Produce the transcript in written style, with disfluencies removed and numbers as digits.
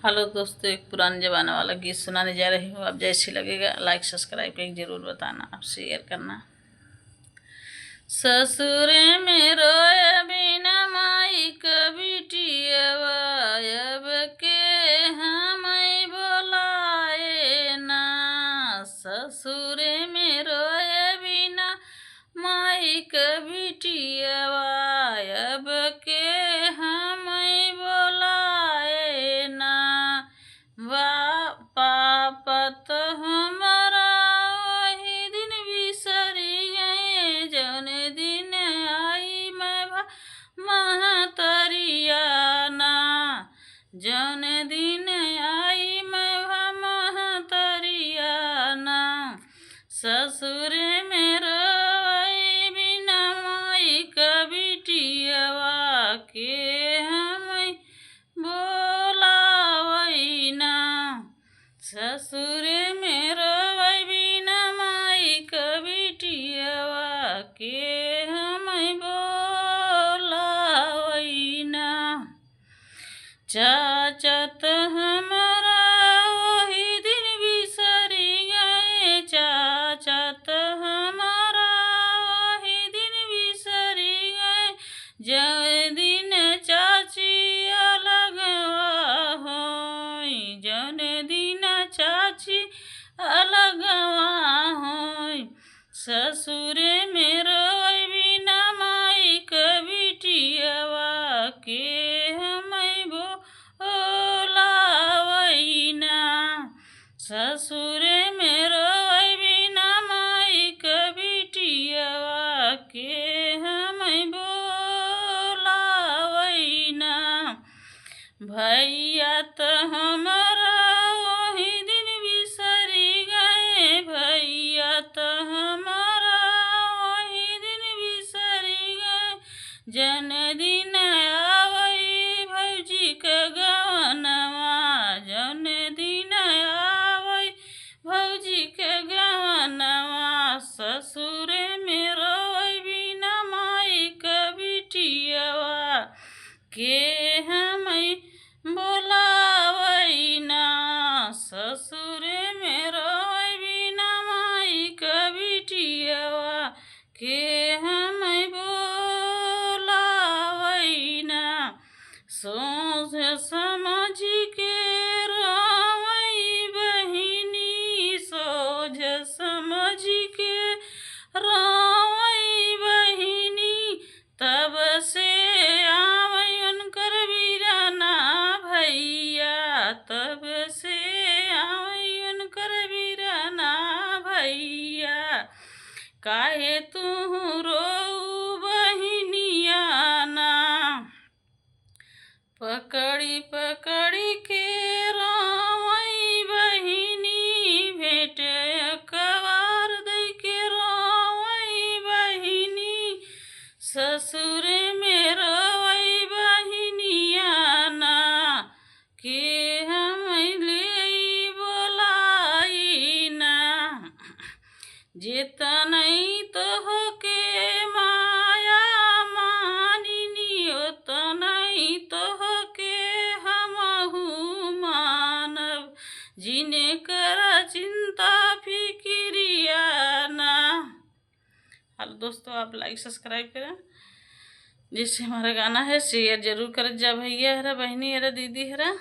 Hello दोस्तों, एक पुराने ज़माने वाला गीत सुनाने जा रही हूँ। आप जैसी लगेगा लाइक सब्सक्राइब करके ज़रूर बताना, आप शेयर करना। ससुर में रोए बिना माई बिटियवा, अब के हम बोलाए ना। ससुर में रोए बिना माई बिटियवा, अब के हम बोलाए ना। पापा तो हमारा वही दिन बिसरी गए, जौन दिन आई मैं महतरिया ना। जौन दिन आई मैं महतरिया ना। ससुर में रोई बिना माई बिटियवा, के हम बोलावई ना। ससुर में रोई बिना माई बिटियवा, के हम बोलावई ना। चाचा तो हमारा वही दिन बिसरी गए, चाचा तो हमारा वही दिन बिसरी गए, जौन दिन चाची अलगवा होई, जौन दिन चाची अलगवा होई। ससुर में रोई बिना माई बिटियवा, के हम बोलावई ना। ससुर में रोई बिना माई बिटियवा, के हम बोलावई ना। भैया तो हमारा वही दिन बिसरी गए, भैया तो हमारा वही दिन बिसरी गए, जन दिन आवई भौजी के गवनवा, जन दिन आवई भौजी के गवनवा। ससुर में रोई बिना माई बिटियवा, के हम बोलावई ना। ससुर में रोई बिना माई बिटियवा, के हम बोलावई ना। सोच समझ के रोवई बहिनी, सोच समझ के रोवई बहिनी, तब से आवई उनकर वीराना भैया, तब से आवई उनकर वीराना भैया। काहे तू रोऊ बहिनिया ना, पकड़ी पकड़ी के रोवई बहिनी, भेंट कवार दे के रोवई बहिनी। ससुर में रोवई बहिनिया ना, के हम ले बोलाई ना। जितनई तो के माया मानिनी, उतनई तो के हमहू मानब, जिने कर चिंता फिक्रिया ना। हेलो दोस्तों, आप लाइक सब्सक्राइब करें, जिससे हमारा गाना है शेयर जरूर करें। जा भैया हरा, बहनी हरा, दीदी हरा।